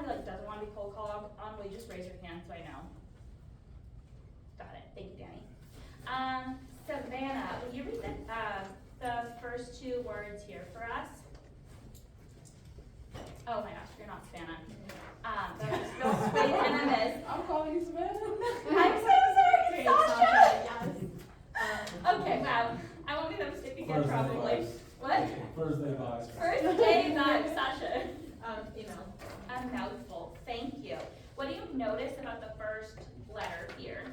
who like doesn't want to be cold called on, will you just raise your hand so I know? Got it, thank you, Danny. Savannah, will you read the first two words here for us? Oh my gosh, you're not Savannah. That was spelled way than it is. I'm calling you Savannah. I'm so sorry, Sasha! Yes. Okay, wow. I won't be that mistake again, probably. What? First day vibes. First day vibes, Sasha. Email. A mouthful, thank you. What do you notice about the first letter here?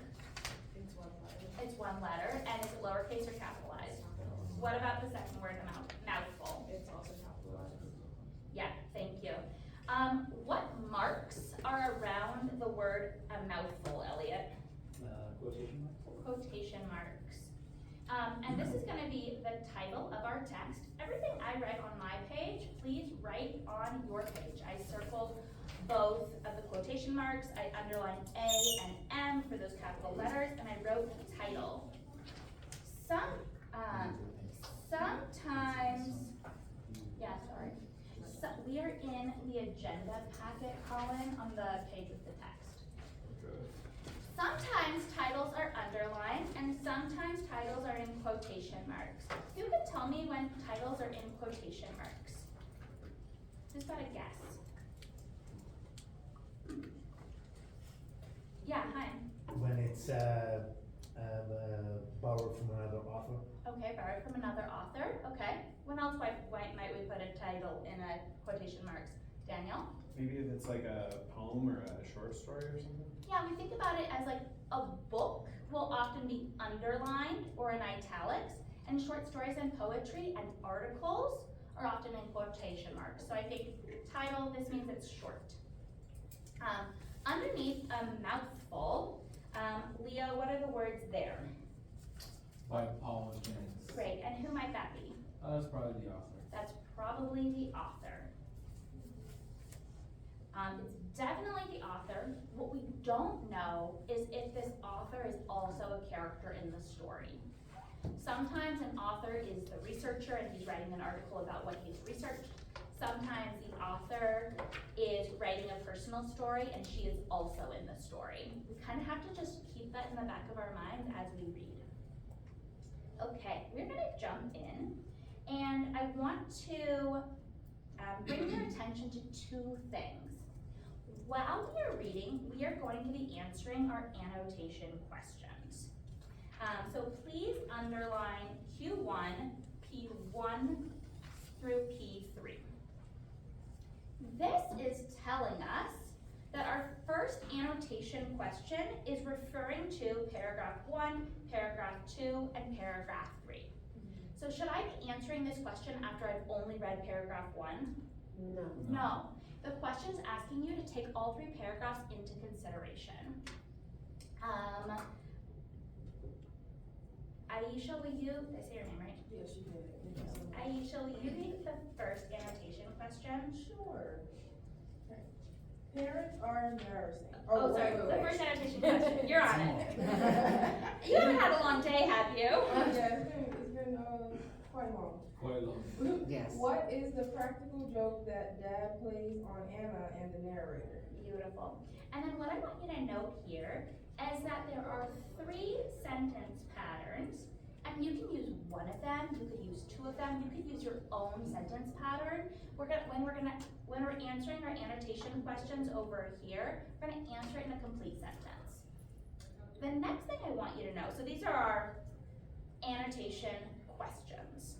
It's one letter. It's one letter, and is it lowercase or capitalized? What about the second word, mouthful? It's also capitalized. Yeah, thank you. What marks are around the word a mouthful, Elliot? Quotation mark? Quotation marks. And this is gonna be the title of our text. Everything I write on my page, please write on your page. I circled both of the quotation marks. I underlined A and M for those capital letters, and I wrote title. Sometimes, yeah, sorry. So we are in the agenda packet, Colin, on the page with the text. Sometimes titles are underlined and sometimes titles are in quotation marks. Who can tell me when titles are in quotation marks? Who's got a guess? Yeah, hi. When it's borrowed from another author. Okay, borrowed from another author. Okay. When else might we put a title in a quotation marks? Daniel? Maybe if it's like a poem or a short story or something? Yeah, we think about it as like a book will often be underlined or in italics, and short stories and poetry and articles are often in quotation marks. So I think title, this means it's short. Underneath a mouthful, Leo, what are the words there? By Paul Jennings. Great, and who might that be? That's probably the author. That's probably the author. It's definitely the author. What we don't know is if this author is also a character in the story. Sometimes an author is the researcher and he's writing an article about what he's researched. Sometimes the author is writing a personal story and she is also in the story. We kind of have to just keep that in the back of our minds as we read. Okay, we're gonna jump in and I want to bring your attention to two things. While we are reading, we are going to be answering our annotation questions. So please underline Q1, P1 through P3. This is telling us that our first annotation question is referring to paragraph 1, paragraph 2, and paragraph 3. So should I be answering this question after I've only read paragraph 1? No. No. The question's asking you to take all 3 paragraphs into consideration. Aisha, will you, did I say your name right? Yes, you did. Aisha, will you read the first annotation question? Sure. Parents are embarrassing. Oh, sorry, the first annotation question, you're on it. You haven't had a long day, have you? Yeah, it's been quite long. Quite long. Yes. What is the practical joke that Dad plays on Anna and the narrator? Beautiful. And then what I want you to note here is that there are 3 sentence patterns, and you can use one of them, you could use 2 of them, you could use your own sentence pattern. When we're answering our annotation questions over here, we're gonna answer it in a complete sentence. The next thing I want you to know, so these are our annotation questions.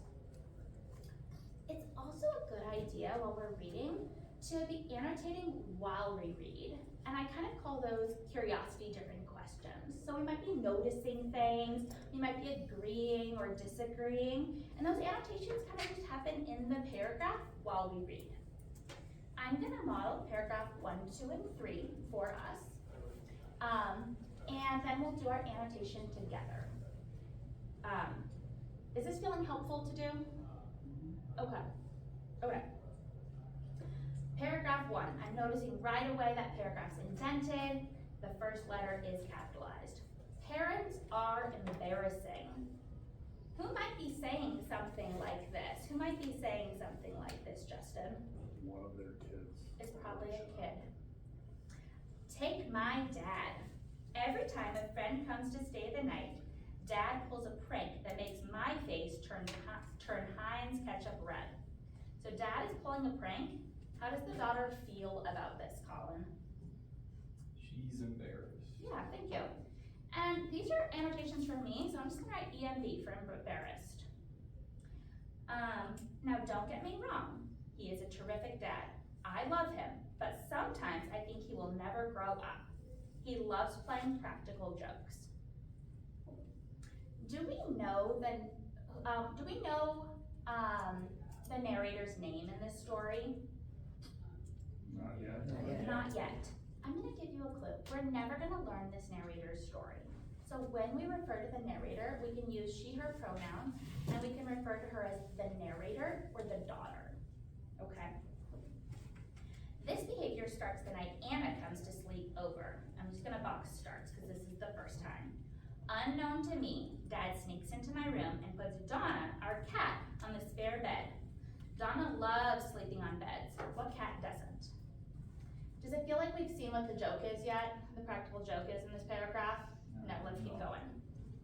It's also a good idea while we're reading to be annotating while we read. And I kind of call those curiosity-driven questions. So we might be noticing things, we might be agreeing or disagreeing, and those annotations kind of just happen in the paragraph while we read. I'm gonna model paragraph 1, 2, and 3 for us. And then we'll do our annotation together. Is this feeling helpful to do? Okay. Paragraph 1, I'm noticing right away that paragraph's indented. The first letter is capitalized. Parents are embarrassing. Who might be saying something like this? Who might be saying something like this, Justin? One of their kids. It's probably a kid. friend comes to stay the night. Dad pulls a prank that makes my face turn Heinz ketchup red. So dad is pulling a prank. How does the daughter feel about this, Colin? She's embarrassed. Yeah, thank you. And these are annotations from me, so I'm just gonna write EMB for embarrassed. Now don't get me wrong, he is a terrific dad. I love him, but sometimes I think he will never grow up. He loves playing practical jokes. Do we know the narrator's name in this story? Not yet. Not yet. I'm gonna give you a clue. We're never gonna learn this narrator's story. So when we refer to the narrator, we can use she, her pronouns, and we can refer to her as the narrator or the daughter, okay? This behavior starts the night Anna comes to sleep over. I'm just gonna box starts because this is the first time. Unknown to me, Dad sneaks into my room and puts Donna, our cat, on the spare bed. Donna loves sleeping on beds. What cat doesn't? Does it feel like we've seen what the joke is yet? The practical joke is in this paragraph? No, let's keep going.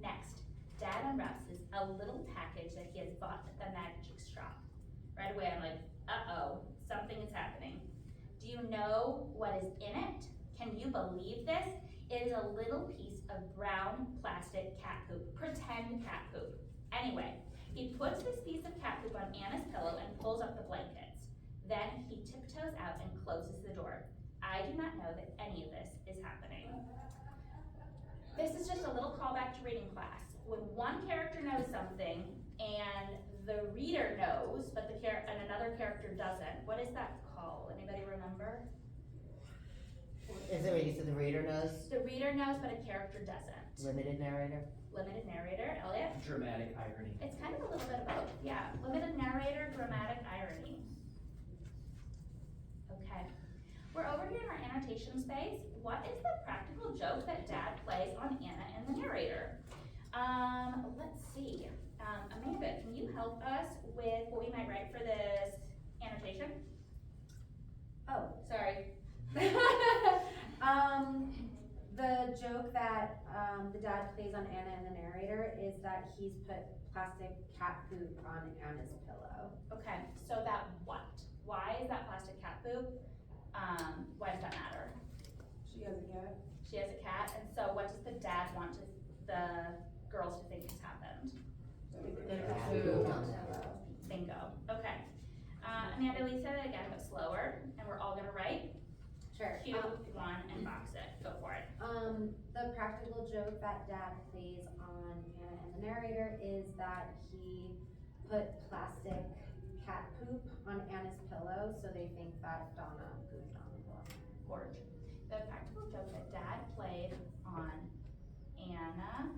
Next, Dad unwraps a little package that he has bought at the magic shop. Right away I'm like, uh-oh, something is happening. Do you know what is in it? Can you believe this? It is a little piece of brown plastic cat poop, pretend cat poop. Anyway, he puts this piece of cat poop on Anna's pillow and pulls up the blankets. Then he tiptoes out and closes the door. I do not know that any of this is happening. This is just a little callback to reading class. When one character knows something and the reader knows, but and another character doesn't, what is that called? Anybody remember? Is it what you said the reader knows? The reader knows, but a character doesn't. Limited narrator? Limited narrator, Elliot? Dramatic irony. It's kind of a little bit of both, yeah. Limited narrator, dramatic irony. Okay. We're over here in our annotation space. What is the practical joke that Dad plays on Anna and the narrator? Let's see. Amanda, can you help us with what we might write for this annotation? Oh, Sorry. the joke that, the dad plays on Anna and the narrator is that he's put plastic cat poop on Anna's pillow. Okay, so that what? Why is that plastic cat poop? Why does that matter? She has a cat. She has a cat, and so what does the dad want the girls to think has happened? Bingo. Okay. Amanda, will you say that again, but slower, and we're all gonna write? Sure. Q1 and box it. Go for it. The practical joke that dad plays on Anna and the narrator is that he put plastic cat poop on Anna's pillow, so they think that Donna pooped on the pillow. Gorge. The practical joke that Dad played on Anna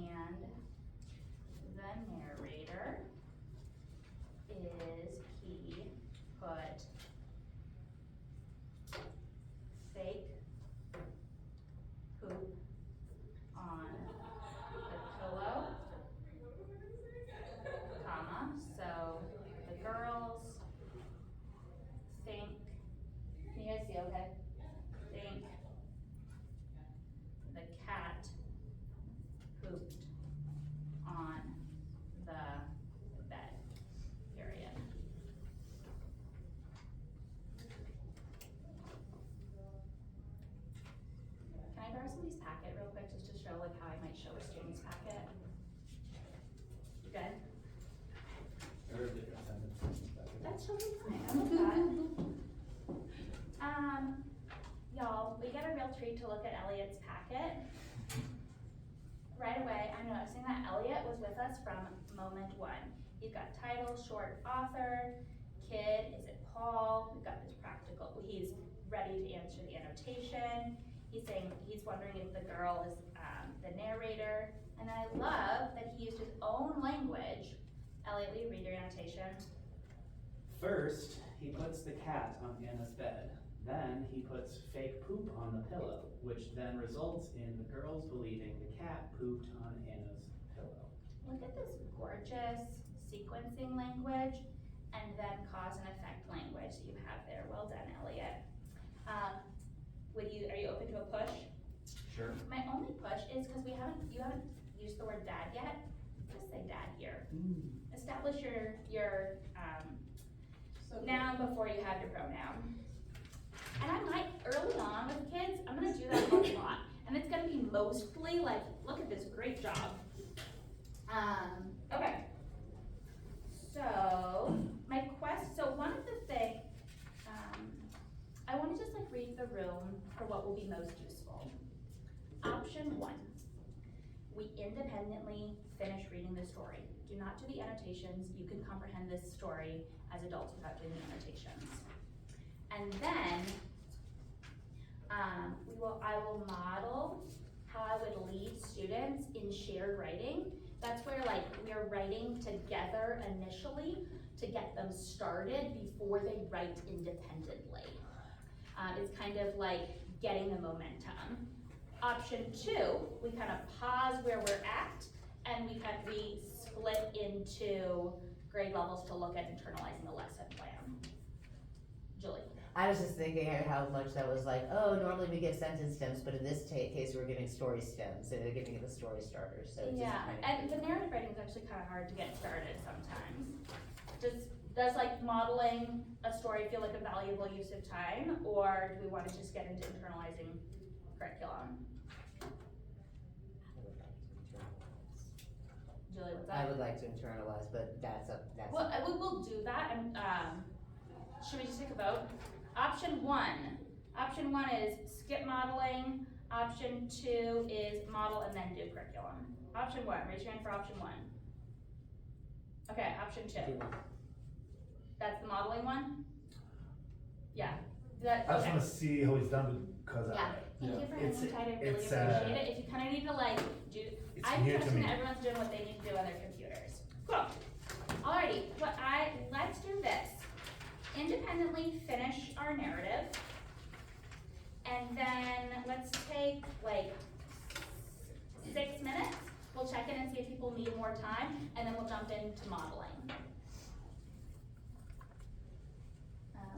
and the narrator is he put fake poop on the pillow, comma, so the girls think, can you guys see okay? Think the cat pooped on the bed, period. Can I borrow somebody's packet real quick just to show like how I might show a student's packet? You good? There are different sentences. That's totally fine, I'm with that. Y'all, we get a real treat to look at Elliot's packet. Right away, I'm noticing that Elliot was with us from moment one. He's got title, short author, kid, is it Paul? We've got this practical, he's ready to answer the annotation. He's saying, he's wondering if the girl is the narrator. And I love that he used his own language. Elliot, will you read your annotation? First, he puts the cat on Anna's bed. Then he puts fake poop on the pillow, which then results in the girls believing the cat pooped on Anna's pillow. Look at this gorgeous sequencing language and then cause and effect language that you have there. Well done, Elliot. Are you open to a push? Sure. My only push establish your noun before you have your pronoun. And I might, early on with kids, I'm gonna do that a lot. And it's gonna be mostly like, look at this, great job. Okay. So, so one of the things, I wanna just like read the room for what will be most useful. Option 1, we independently finish reading the story. Do not do the annotations. You can comprehend this story as adults without doing the annotations. And then, I will model how I would lead students in shared writing. That's where like we are writing together initially to get them started before they write independently. It's kind of like getting the momentum. Option 2, we kind of pause where we're at and we split into grade levels to look at internalizing the lesson plan. Julie. I was just thinking how much that was like, oh, normally we give sentence stems, but in this case we're giving story stems, so they're giving it the story starters, so it's just Yeah, kind of. and the narrative writing is actually kind of hard to get started sometimes. Does like modeling a story feel like a valuable use of time, or do we want to just get into internalizing curriculum? Julie, what's I that? would like to internalize, but that's. Well, we will do that, and should we just take a vote? Option 1 is skip modeling. Option 2 is model and then do curriculum. Option 1, raise your hand for option 1. Okay, option 2. That's the modeling one? Yeah. I just wanna see how he's done because Yeah, thank you for hanging It's- tight, I really it's, appreciate it. If you kinda need to like do, it's I'm new to trusting me. that everyone's doing what they need to do on their computers. Cool. Alrighty, let's do this. Independently finish our narrative. And then let's take like 6 minutes. We'll check in and see if people need more time, and then we'll jump into modeling.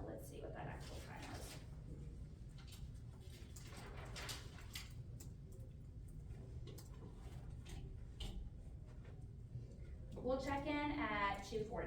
Let's see what that actual time is. We'll check in at 2:40.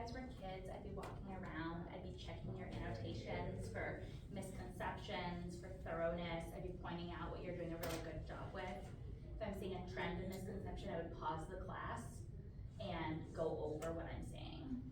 guys were kids, I'd be walking around, I'd be checking your annotations for misconceptions, for thoroughness, I'd be pointing out what you're doing a really good job with. If I'm seeing a trend in misconception, I would pause the class and go over what I'm saying.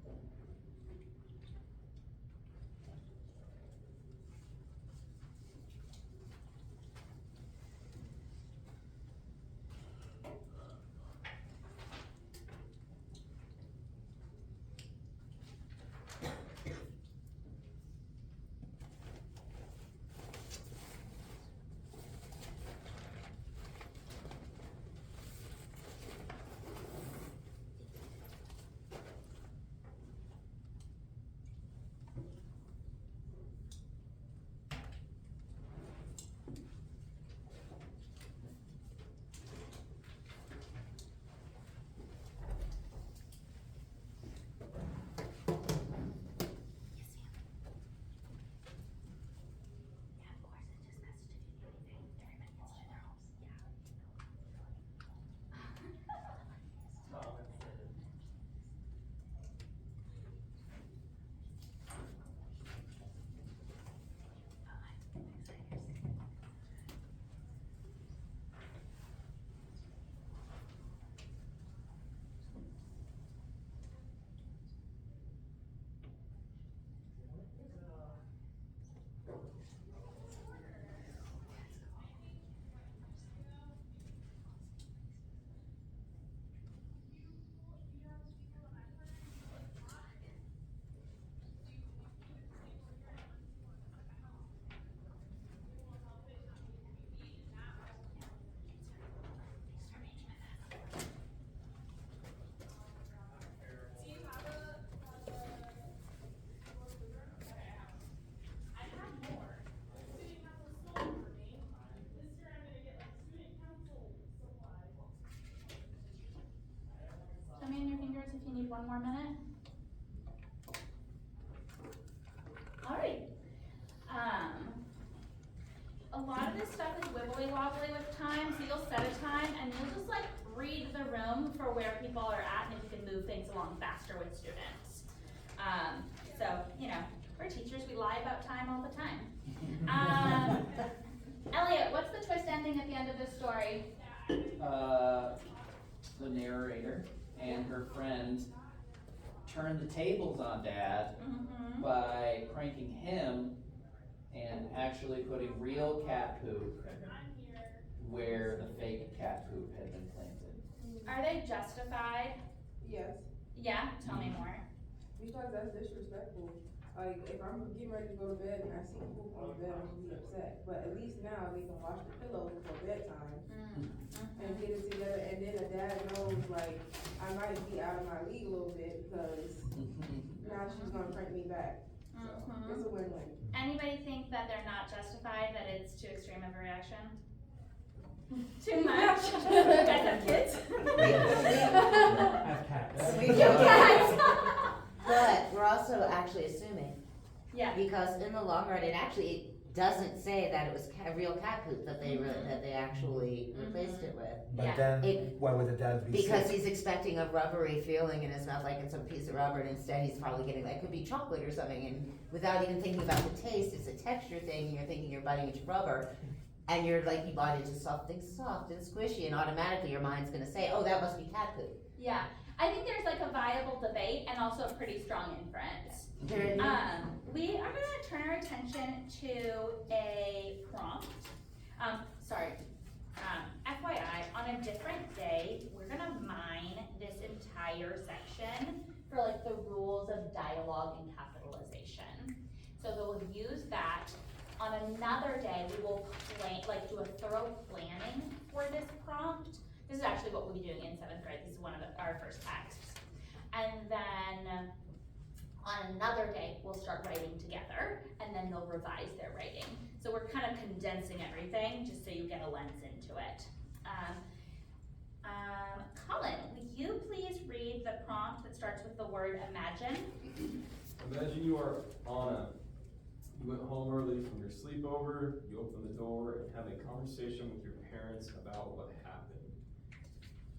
Show me in your fingers if you need one more minute. Alright. A lot of this stuff is wibbly wobbly with time, so you'll set a time and you'll just like read the room for where people are at and if you can move things along faster with students. So, you know, we're teachers, we lie about time all the time. Elliot, what's the twist ending at the end of this story? The narrator and her friend turn the tables on Dad by pranking him and actually putting real cat poop where the fake cat poop had been planted. Are they justified? Yes, Yeah, tell me more. because that's disrespectful. Like, if I'm getting ready to go to bed and I see poop on the bed, I'm gonna be upset. But at least now they can wash the pillows before bedtime and get it together. And then the dad knows, like, I might be out of my league a little bit because now she's gonna prank me back. So it's a win-win. Anybody think that they're not justified, that it's too extreme of a reaction? Too much? You guys have kids? Have cats. Cats. But we're also actually assuming, Yeah. because in the long run, it actually doesn't say that it was real cat poop that they actually replaced it with. But Yeah. then, why would the dad be Because sick? he's expecting a rubbery feeling in his mouth, like it's a piece of rubber, and instead he's probably getting, like, could be chocolate or something, and without even thinking about the taste, it's a texture thing, and you're thinking you're biting into rubber, and you're like, you bite into something soft and squishy, and automatically your mind's gonna say, oh, that must be cat poop. Yeah. I think there's like a viable debate and also a pretty strong inference. We are gonna turn our attention to a prompt. FYI, on a different day, we're gonna mine this entire section for like the rules of dialogue and capitalization. So we'll use that. On another day, we will do a thorough planning for this prompt. This is actually what we'll be doing in 7th grade. This is one of our first texts. And then on another day, we'll start writing together, and then they'll revise their writing. So we're kind of condensing everything, just so you get a lens into it. Colin, will you please read the prompt that starts with the word imagine? Imagine you are Anna. You went home early from your sleepover, you open the door and have a conversation with your parents about what happened.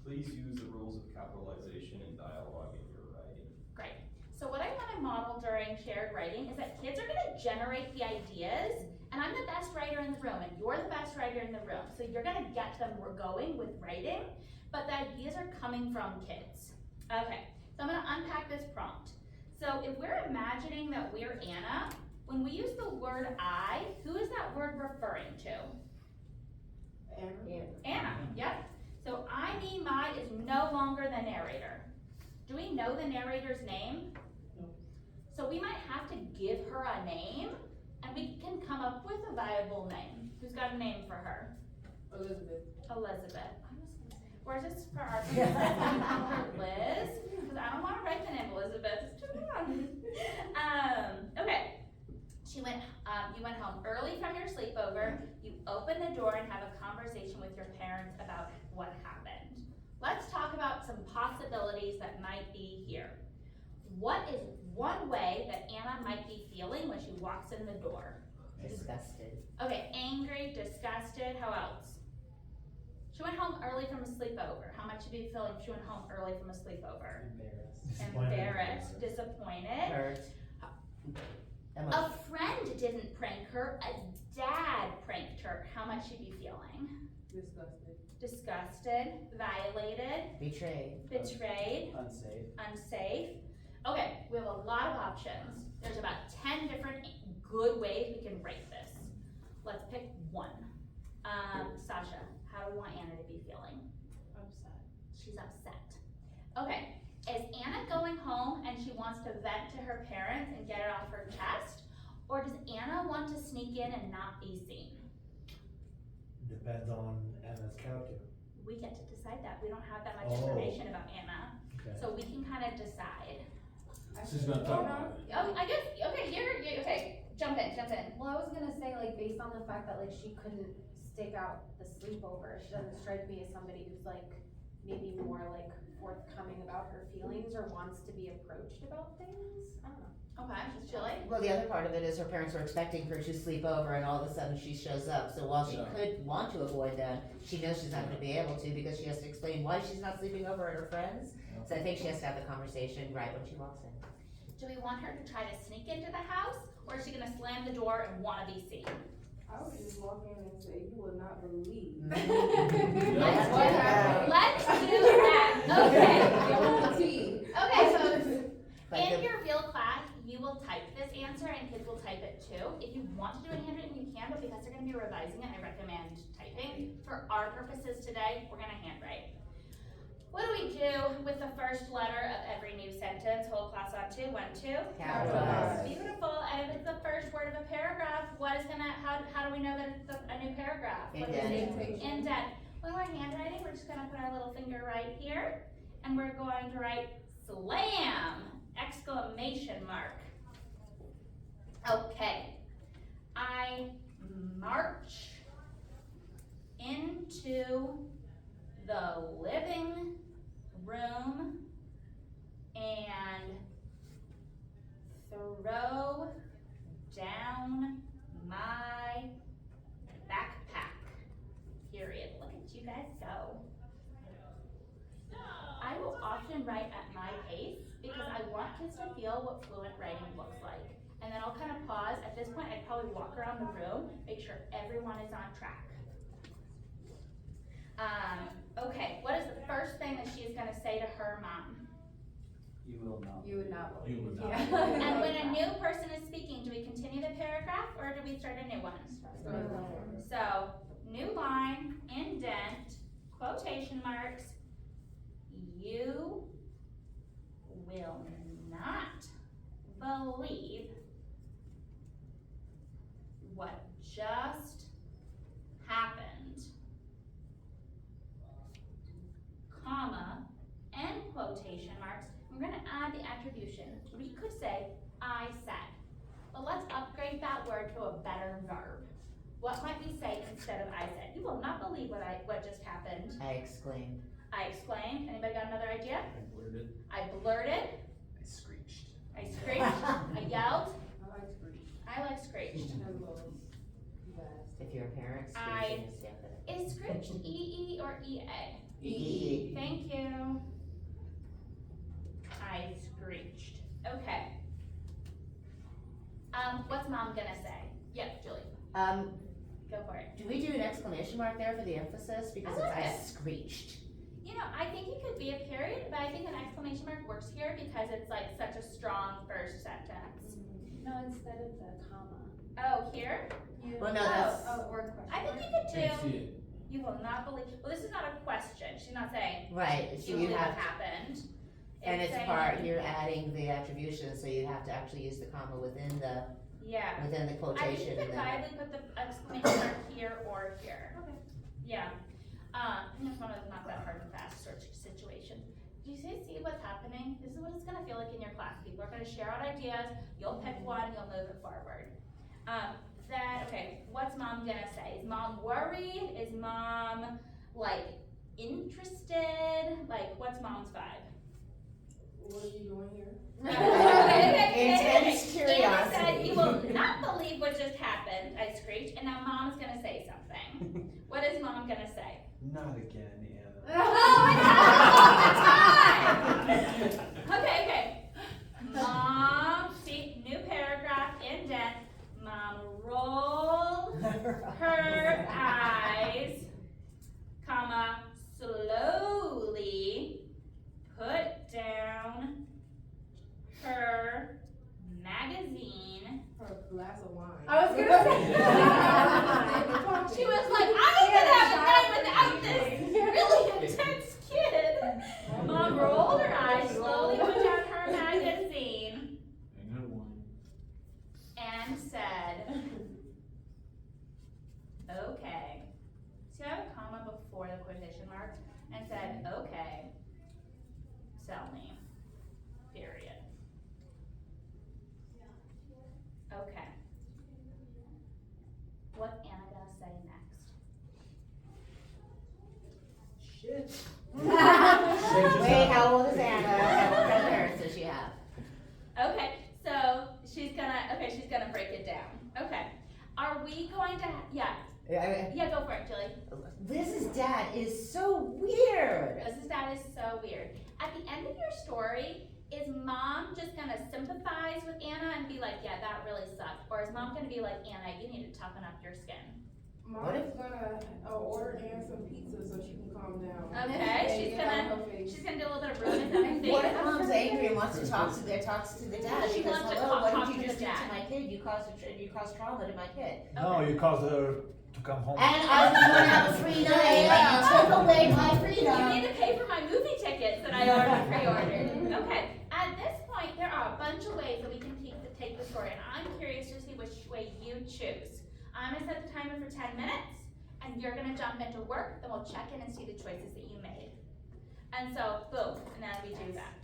Please use the rules of capitalization and dialogue in your writing. Great. So what I wanna model during shared writing is that kids are gonna generate the ideas, and I'm the best writer in the room, and you're the best writer in the room. So you're gonna get them going with writing, but the ideas are coming from kids. Okay, so I'm gonna unpack this prompt. So if we're imagining that we're Anna, when we use the word I, who is that word referring to? Anna, yep. So I, me, my is no longer the narrator. Do we know the narrator's name? No. So we might have to give her a name, and we can come up with a viable name. Who's got a name for her? Elizabeth. Elizabeth. We're just for our her Liz, because I don't want to write the name Elizabeth. It's too long. Okay. You went home early from your sleepover. You opened the door and have a conversation with your parents about what happened. Let's talk about some possibilities that might be here. What is one way that Anna might be feeling when she walks in the door? Disgusted. Okay, angry, disgusted. How else? She went home early from a sleepover. How might she be feeling if she went home early from a sleepover? Embarrassed, disappointed. Hurt. A friend didn't prank her, a dad pranked her. How might she be feeling? Disgusted. Disgusted, violated, Betrayed. betrayed, Unsafe. unsafe. Okay, we have a lot of options. There's about 10 different good ways we can rate this. Let's pick one. Sasha, how do we want Anna to be feeling? Upset. She's upset. Okay, is Anna going home and she wants to vent to her parents and get it off her chest? Or does Anna want to sneak in and not be seen? Depends on Anna's character. We get to decide that. We don't have that much Oh. information about Anna. Okay. So we can kind of decide. She's not talking about it. Oh, I guess, okay, okay, jump in. Well, I was gonna say, like, based on the fact that, like, she couldn't stick out the sleepover, she doesn't strike me as somebody who's, like, maybe more, like, forthcoming about her feelings or wants to be approached about things. I don't know. Okay, Julie? Well, the other part of it is her parents were expecting her to sleep over and all of a sudden she shows up. So while she Yeah. could want to avoid that, she knows she's not gonna be able to because she has to explain why she's not sleeping over at her friends. Yeah. So I think she has to have the conversation right when she walks in. Do we want her to try to sneak into the house, or is she gonna slam the door and wanna be seen? I would just walk in and say, you will not believe. Let's Let's do do that. Let's do that. Tea. Okay, so Like in the- your real class, you will type this answer and kids will type it too. If you want to do a handwritten, you can, but because they're gonna be revising it, I recommend typing. For our purposes today, we're gonna handwrite. What do we do with the first letter of every new sentence? Whole class on two, 1, 2. Capitalize. Beautiful, and if it's the first word of a paragraph, how do we know that it's a new paragraph? What is Indent. it? Indent. When we're handwriting, we're just gonna put our little finger right here, and we're going to write slam! Exclamation mark. Okay. I march into the living room and throw down my backpack. Period. Look at you guys go. I will often write at my pace because I want kids to feel what fluent writing looks like. And then I'll kind of pause. At this point, I'd probably walk around the room, make sure everyone is on track. Okay, what is the first thing that she is gonna say to her mom? You will not. You would not You believe. would not. Yeah. And when a new person is speaking, do we continue the paragraph or do we start a new one? So, new line, indent, quotation marks, you will not believe what just happened, comma, and quotation marks. We're gonna add the attribution. We could say, I said, but let's upgrade that word to a better verb. What might we say instead of I said? You will not believe what just happened. I exclaimed. I exclaimed. Anybody got another idea? I blurted. I blurted. I screeched. I screeched. I yelled. I like screech. I like screeched. If you're a parent, I- screeching is definite. Is screeched E-E or E-A? E. Thank you. I screeched. Okay. What's mom gonna say? Yep, Julie, go for it. Do we do an exclamation mark there for the emphasis? Because I like I it. screeched. You know, I think it could be a period, but I think an exclamation mark works here because it's like such a strong first sentence. No, instead of the comma. Oh, here? Well, no, that's, Or question I think mark. you could Can't do, see it. you will not believe, well, this is not a question, she's not saying, right, so you you believe have, what happened. and it's saying- part, you're adding the attribution, so you have to actually use the comma within the Yeah. the I think you quotation could and then. viably put the exclamation mark here or here. Okay. Yeah. It's one of those not that hard and fast sort of situations. Do you see what's happening? This is what it's gonna feel like in your class. People are gonna share out ideas, you'll pick one, you'll move it forward. Okay, what's mom gonna say? Is mom worried? Is mom, like, interested? Like, what's mom's vibe? What are you doing here? Intense Anna curiosity. said, "You will not believe what just happened," I screeched, and now mom's gonna say something. What is mom gonna say? Not again, Anna. Oh my God! Okay. Mom, see, new paragraph, indent. Mom rolled her eyes, comma, slowly put down her magazine. Or a glass of wine. I was gonna say. She was like, I ain't gonna have a night without this really intense kid. Mom rolled her eyes, slowly put down her magazine, I got one. and said, okay. See, I have a comma before the quotation mark, and said, okay, sell me, period. Okay. What's Anna gonna say next? Shit. Wait, how old is Anna, and what kind of parents does she have? Okay, so she's gonna break it down. Okay. Are we going to, yeah, go for it, Julie. This dad is so weird. That is so weird. At the end of your story, is mom just gonna sympathize with Anna and be like, yeah, that really sucked? Or is mom gonna be like, Anna, you need to toughen up your skin? What Mom's gonna order Ann some pizza so she can calm down. Okay, And she's get out gonna, her face. she's gonna do a little bit of ruin and What if everything. mom's angry and wants to talk to the dad? She Because wants to hello, what talk did you to just the do to dad. my kid? You caused trauma to my kid. No, you caused her to come home. And I was gonna have a free night, and you took away my You freedom. need to pay for my movie tickets that I already pre-ordered. Okay, at this point, there are a bunch of ways that we can take the story, and I'm curious to see which way you choose. I'm gonna set the timer for 10 minutes, and you're gonna jump into work, then we'll check in and see the choices that you made. And so, boom, and then we do that.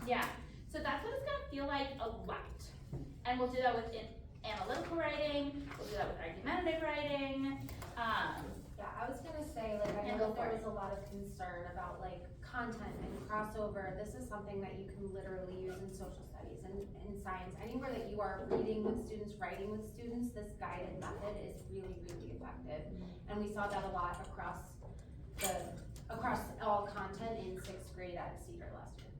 Yeah, so that's what it's gonna feel like a lot. And we'll do that with analytical writing, we'll do that with argumentative writing, Yeah, I was gonna say, like, I Yeah, know go that there for was a lot of concern about, like, content and crossover. This is something that you can literally use in social studies and in science. Anywhere that you are reading with students, writing with students, this guided method is really, really effective. And we saw that a lot across all content in 6th grade at Cedar last year.